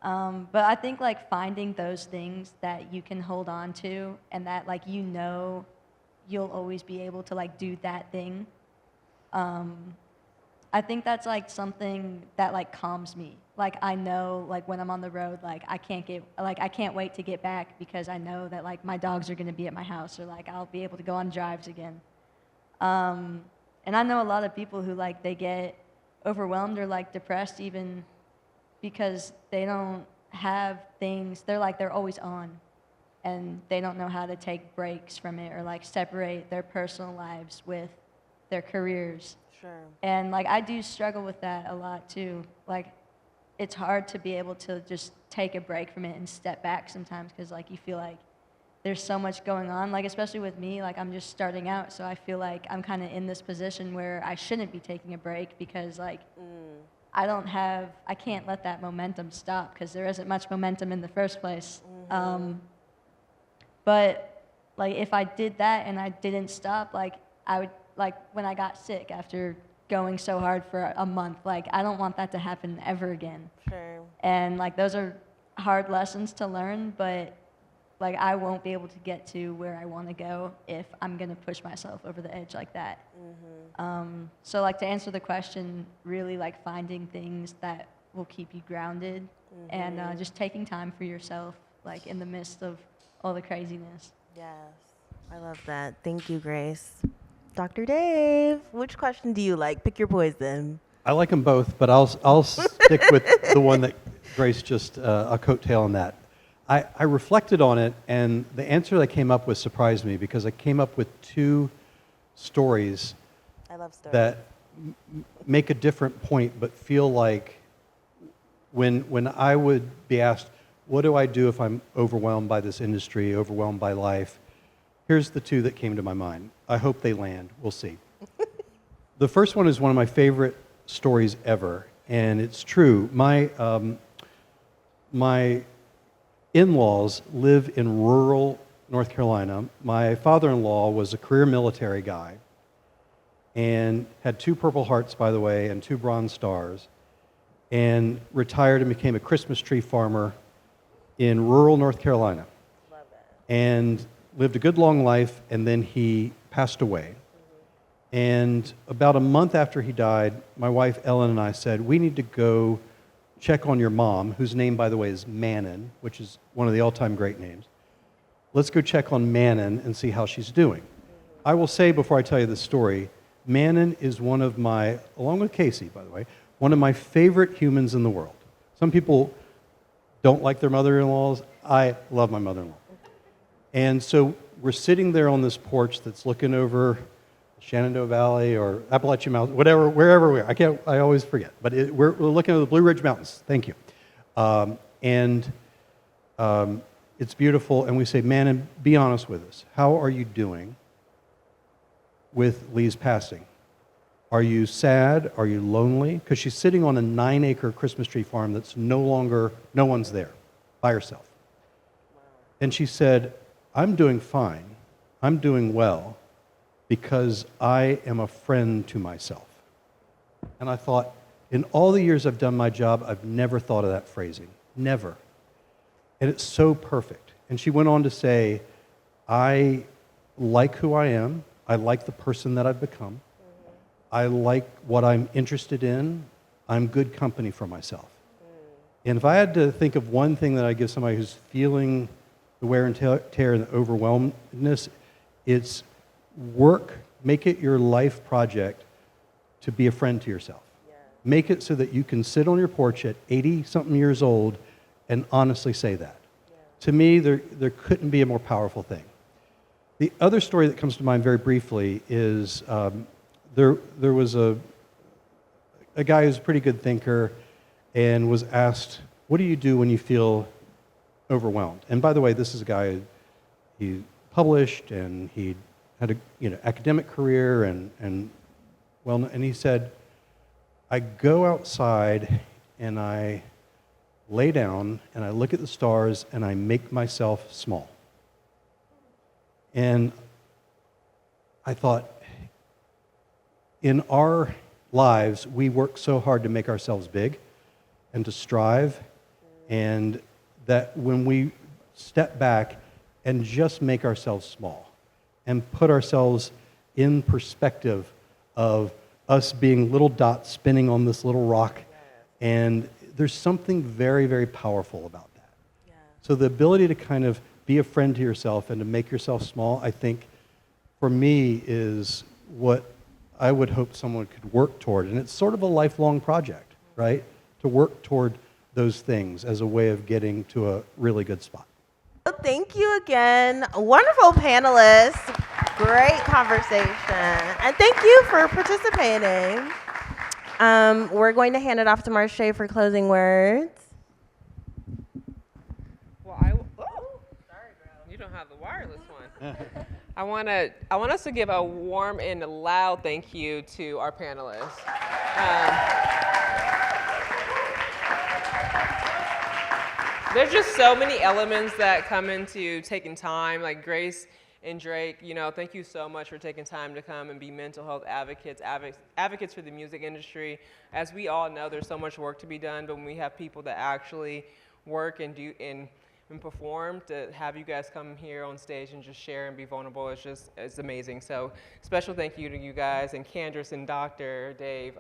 But I think, like, finding those things that you can hold on to and that, like, you know you'll always be able to, like, do that thing. I think that's, like, something that, like, calms me. Like, I know, like, when I'm on the road, like, I can't wait to get back because I know that, like, my dogs are going to be at my house, or, like, I'll be able to go on drives again. And I know a lot of people who, like, they get overwhelmed or, like, depressed even because they don't have things. They're always on, and they don't know how to take breaks from it or, like, separate their personal lives with their careers. Sure. And, like, I do struggle with that a lot too. Like, it's hard to be able to just take a break from it and step back sometimes because, like, you feel like there's so much going on. Like, especially with me, like, I'm just starting out, so I feel like I'm kind of in this position where I shouldn't be taking a break because, like, I can't let that momentum stop because there isn't much momentum in the first place. But, like, if I did that and I didn't stop, like, I would, like, when I got sick after going so hard for a month, like, I don't want that to happen ever again. Sure. And, like, those are hard lessons to learn, but, like, I won't be able to get to where I want to go if I'm going to push myself over the edge like that. So, like, to answer the question, really, like, finding things that will keep you grounded and just taking time for yourself, like, in the midst of all the craziness. Yes. I love that. Thank you, Grace. Dr. Dave, which question do you like? Pick your poison. I like them both, but I'll stick with the one that Grace just a coattail on that. I reflected on it, and the answer that I came up with surprised me because I came up with two stories I love stories. that make a different point, but feel like when I would be asked, what do I do if I'm overwhelmed by this industry, overwhelmed by life? Here's the two that came to my mind. I hope they land. We'll see. The first one is one of my favorite stories ever, and it's true. My in-laws live in rural North Carolina. My father-in-law was a career military guy, and had 2 Purple Hearts, by the way, and 2 Bronze Stars, and retired and became a Christmas tree farmer in rural North Carolina. Love it. And lived a good long life, and then he passed away. And about a month after he died, my wife Ellen and I said, we need to go check on your mom, whose name, by the way, is Manon, which is one of the all-time great names. Let's go check on Manon and see how she's doing. I will say before I tell you the story, Manon is one of my, along with Casey, by the way, one of my favorite humans in the world. Some people don't like their mother-in-laws. I love my mother-in-law. And so we're sitting there on this porch that's looking over Shenandoah Valley or Appalachian Mountains, whatever, wherever we are. I always forget. But we're looking at the Blue Ridge Mountains. Thank you. It's beautiful. And we say, Manon, be honest with us. How are you doing with Lee's passing? Are you sad? Are you lonely? Because she's sitting on a 9-acre Christmas tree farm that's no one's there, by herself. And she said, I'm doing fine. I'm doing well because I am a friend to myself. And I thought, in all the years I've done my job, I've never thought of that phrasing. Never. And it's so perfect. And she went on to say, I like who I am. I like the person that I've become. I like what I'm interested in. I'm good company for myself. And if I had to think of one thing that I give somebody who's feeling the wear and tear and the overwhelmedness, it's work, make it your life project to be a friend to yourself. Yeah. Make it so that you can sit on your porch at 80-something years old and honestly say that. Yeah. To me, there couldn't be a more powerful thing. The other story that comes to mind very briefly is there was a guy who's a pretty good thinker and was asked, what do you do when you feel overwhelmed? And by the way, this is a guy, he published and he had a academic career and he said, I go outside and I lay down and I look at the stars and I make myself small. And I thought, in our lives, we work so hard to make ourselves big and to strive, and that when we step back and just make ourselves small and put ourselves in perspective of us being little dots spinning on this little rock, and there's something very, very powerful about that. Yeah. So the ability to kind of be a friend to yourself and to make yourself small, I think, for me, is what I would hope someone could work toward. And it's sort of a lifelong project, right? To work toward those things as a way of getting to a really good spot. Well, thank you again. Wonderful panelists. Great conversation. And thank you for participating. We're going to hand it off to Marche for closing words. Well, sorry, bro. You don't have the wireless one. I want us to give a warm and loud thank you to our panelists. There's just so many elements that come into taking time, like Grace and Drake, thank you so much for taking time to come and be mental health advocates for the music industry. As we all know, there's so much work to be done, but when we have people that actually work and do and perform, to have you guys come here on stage and just share and be vulnerable, it's amazing. So special thank you to you guys, and Candress and Dr. Dave.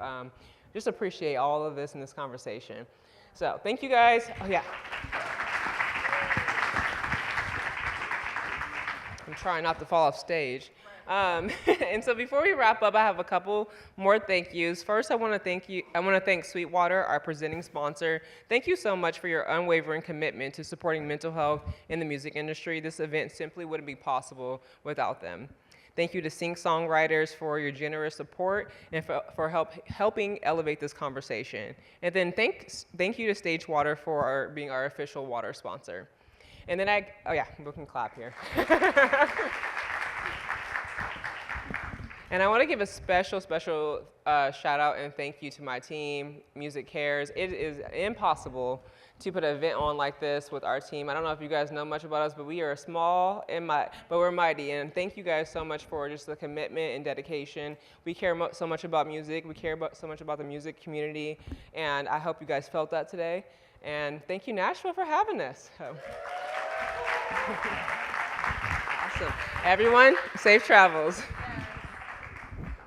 Just appreciate all of this in this conversation. So thank you guys. Oh yeah. I'm trying not to fall off stage. And so before we wrap up, I have a couple more thank yous. First, I want to thank Sweetwater, our presenting sponsor. Thank you so much for your unwavering commitment to supporting mental health in the music industry. This event simply wouldn't be possible without them. Thank you to Sync Songwriters for your generous support and for helping elevate this conversation. And then thank you to Stagewater for being our official water sponsor. And then we can clap here. And I want to give a special shout out and thank you to my team, MusiCares. It is impossible to put an event on like this with our team. I don't know if you guys know much about us, but we are small but we're mighty. And thank you guys so much for just the commitment and dedication. We care so much about music. We care so much about the music community. And I hope you guys felt that today. And thank you, Nashville, for having us. Awesome. Everyone, safe travels.